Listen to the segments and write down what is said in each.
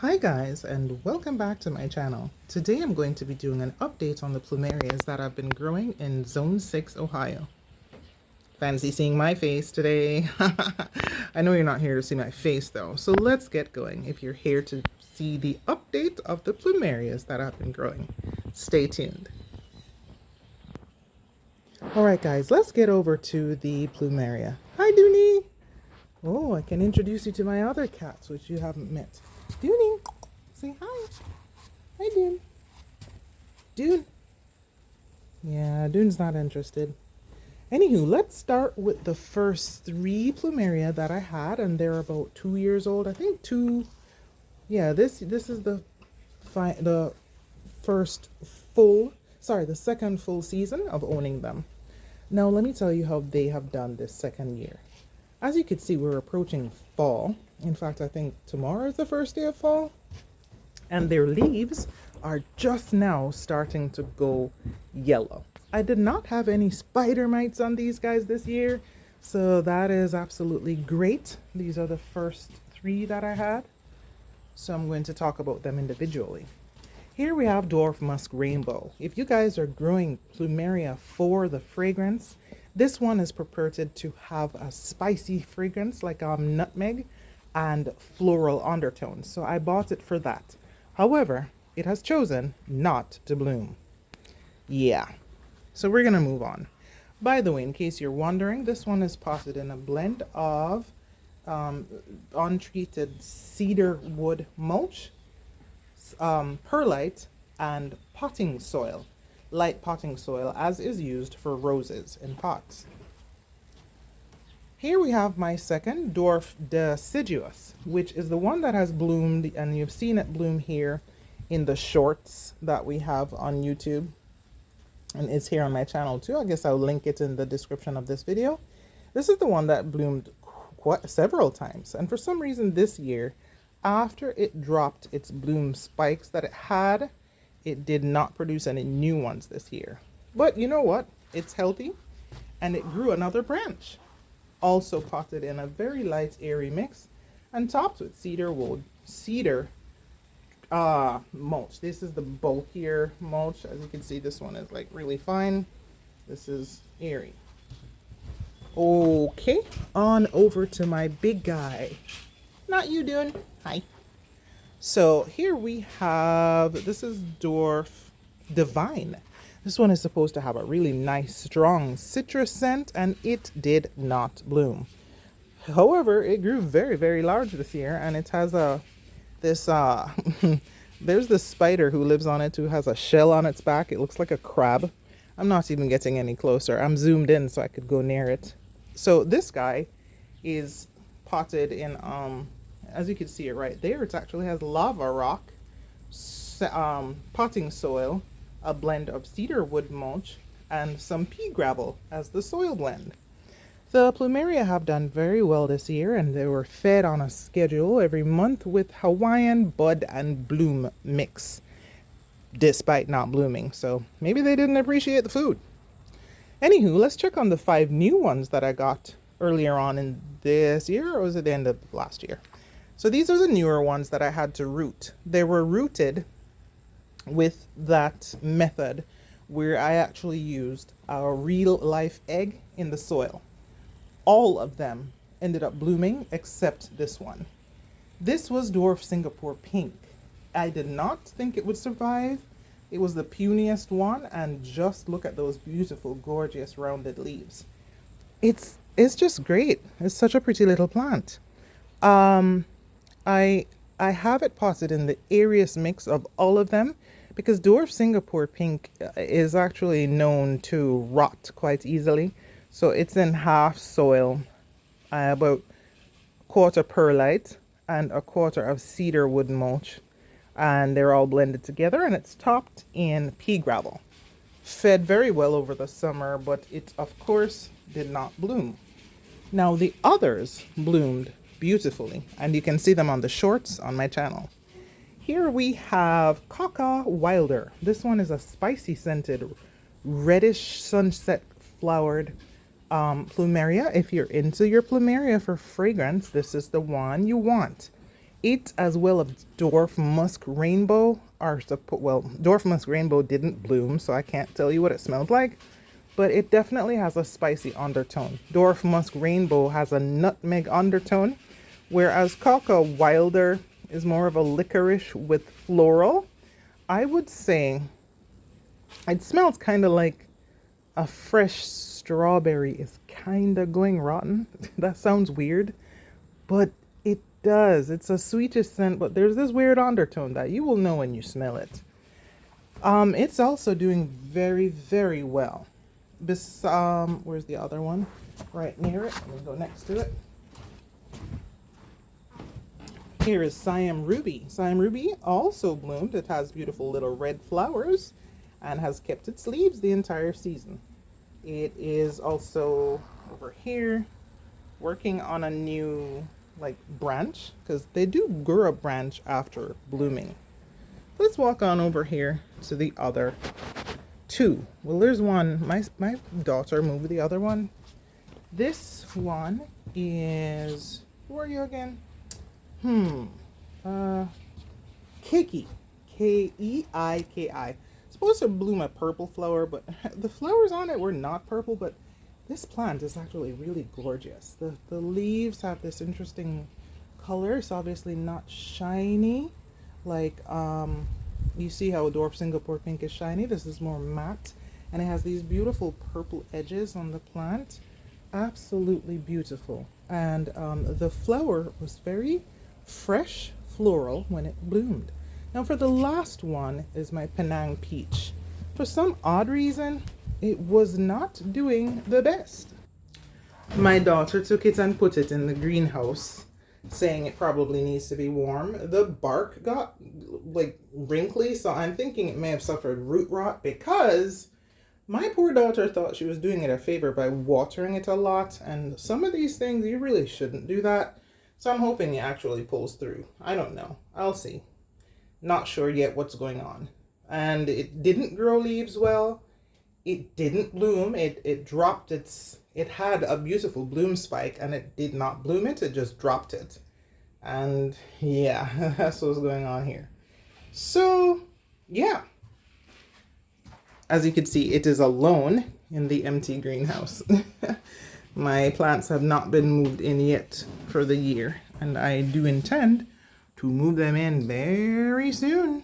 Hi guys, and welcome back to my channel. Today I'm going to be doing an update on the plumerias that I've been growing in Zone 6, Ohio. Fancy seeing my face today. I know you're not here to see my face though, so let's get going. If you're here to see the update of the plumerias that I've been growing, stay tuned. Alright guys, let's get over to the plumeria. Hi Dooney! Oh, I can introduce you to my other cats, which you haven't met. Dooney! Say hi. Hi, Dune. Dune. Yeah, Dune's not interested. Anywho, let's start with the first three plumeria that I had, and they're about 2 years old. I think two. Yeah, this is the first the second full season of owning them. Now let me tell you how they have done this second year. As you can see, we're approaching fall. In fact, I think tomorrow is the first day of fall. And their leaves are just now starting to go yellow. I did not have any spider mites on these guys this year, so that is absolutely great. These are the first three that I had, so I'm going to talk about them individually. Here we have Dwarf Musk Rainbow. If you guys are growing plumeria for the fragrance, this one is purported to have a spicy fragrance like nutmeg and floral undertones, so I bought it for that. However, it has chosen not to bloom. Yeah, so we're going to move on. By the way, in case you're wondering, this one is potted in a blend of untreated cedar wood mulch, perlite, and potting soil. Light potting soil, as is used for roses in pots. Here we have my second Dwarf Deciduous, which is the one that has bloomed, and you've seen it bloom here in the shorts that we have on YouTube, and it's here on my channel too. I guess I'll link it in the description of this video. This is the one that bloomed quite several times, and for some reason this year, after it dropped its bloom spikes that it had, it did not produce any new ones this year. But you know what? It's healthy, and it grew another branch. Also potted in a very light airy mix and topped with cedar mulch. This is the bulkier mulch. As you can see, this one is like really fine. This is airy. Okay, on over to my big guy. Not you, Dune. Hi. So here we have, this is Dwarf Divine. This one is supposed to have a really nice, strong citrus scent, and it did not bloom. However, it grew very, very large this year, and it has there's this spider who lives on it who has a shell on its back. It looks like a crab. I'm not even getting any closer. I'm zoomed in so I could go near it. So this guy is potted in, as you can see it right there, it actually has lava rock, potting soil, a blend of cedar wood mulch, and some pea gravel as the soil blend. The plumeria have done very well this year, and they were fed on a schedule every month with Hawaiian bud and bloom mix, despite not blooming. So maybe they didn't appreciate the food. Anywho, let's check on the 5 new ones that I got earlier on in this year, or was it the end of last year? So these are the newer ones that I had to root. They were rooted with that method where I actually used a real life egg in the soil. All of them ended up blooming except this one. This was Dwarf Singapore Pink. I did not think it would survive. It was the puniest one, and just look at those beautiful, gorgeous, rounded leaves. It's just great. It's such a pretty little plant. I have it potted in the airiest mix of all of them because Dwarf Singapore Pink is actually known to rot quite easily. So it's in half soil, about quarter perlite and a quarter of cedar wood mulch. And they're all blended together, and it's topped in pea gravel. Fed very well over the summer, but it of course did not bloom. Now the others bloomed beautifully, and you can see them on the shorts on my channel. Here we have Caca Wilder. This one is a spicy scented reddish sunset flowered plumeria. If you're into your plumeria for fragrance, this is the one you want. It, as well as dwarf musk rainbow, well, dwarf musk rainbow didn't bloom, so I can't tell you what it smells like, but it definitely has a spicy undertone. Dwarf musk rainbow has a nutmeg undertone, whereas Coca Wilder is more of a licorice with floral. I would say it smells kind of like a fresh strawberry is kind of going rotten. That sounds weird, but it does. It's a sweetish scent, but there's this weird undertone that you will know when you smell it. It's also doing very, very well. Where's the other one? Right near it. Let me go next to it. Here is Siam Ruby. Siam Ruby also bloomed. It has beautiful little red flowers and has kept its leaves the entire season. It is also over here working on a new branch, because they do grow a branch after blooming. Let's walk on over here to the other two. Well, there's one. My daughter moved the other one. This one is, who are you again? Keiki. Keiki. Supposed to bloom a purple flower, but the flowers on it were not purple, but this plant is actually really gorgeous. The leaves have this interesting color. It's obviously not shiny like you see how dwarf Singapore pink is shiny. This is more matte, and it has these beautiful purple edges on the plant. Absolutely beautiful. And the flower was very fresh floral when it bloomed. Now for the last one is my Penang peach. For some odd reason, it was not doing the best. My daughter took it and put it in the greenhouse, saying it probably needs to be warm. The bark got wrinkly, so I'm thinking it may have suffered root rot, because my poor daughter thought she was doing it a favor by watering it a lot, and some of these things you really shouldn't do that. So I'm hoping it actually pulls through. I don't know. I'll see. Not sure yet what's going on. And it didn't grow leaves well. It didn't bloom. It dropped it had a beautiful bloom spike, and it did not bloom it. It just dropped it. And yeah, that's what's going on here. So yeah, as you can see, it is alone in the empty greenhouse. My plants have not been moved in yet for the year, and I do intend to move them in very soon.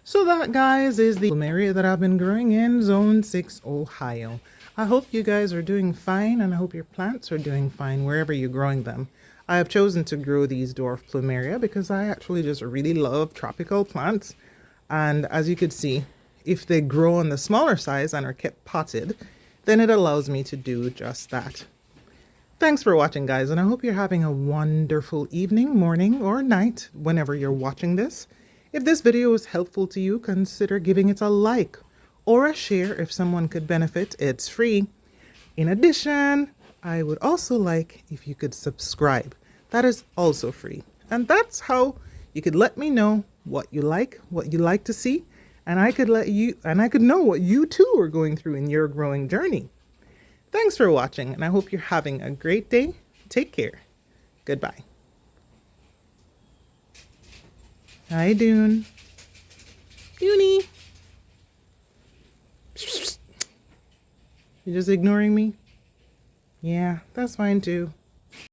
So that, guys, is the plumeria that I've been growing in Zone 6, Ohio. I hope you guys are doing fine, and I hope your plants are doing fine wherever you're growing them. I have chosen to grow these dwarf plumeria because I actually just really love tropical plants. And as you can see, if they grow on the smaller size and are kept potted, then it allows me to do just that. Thanks for watching, guys, and I hope you're having a wonderful evening, morning, or night whenever you're watching this. If this video was helpful to you, consider giving it a like or a share if someone could benefit. It's free. In addition, I would also like if you could subscribe. That is also free. And that's how you could let me know what you like to see, and I could know what you too are going through in your growing journey. Thanks for watching, and I hope you're having a great day. Take care. Goodbye. Hi, Dune. Dooney. You just ignoring me? Yeah, that's fine too.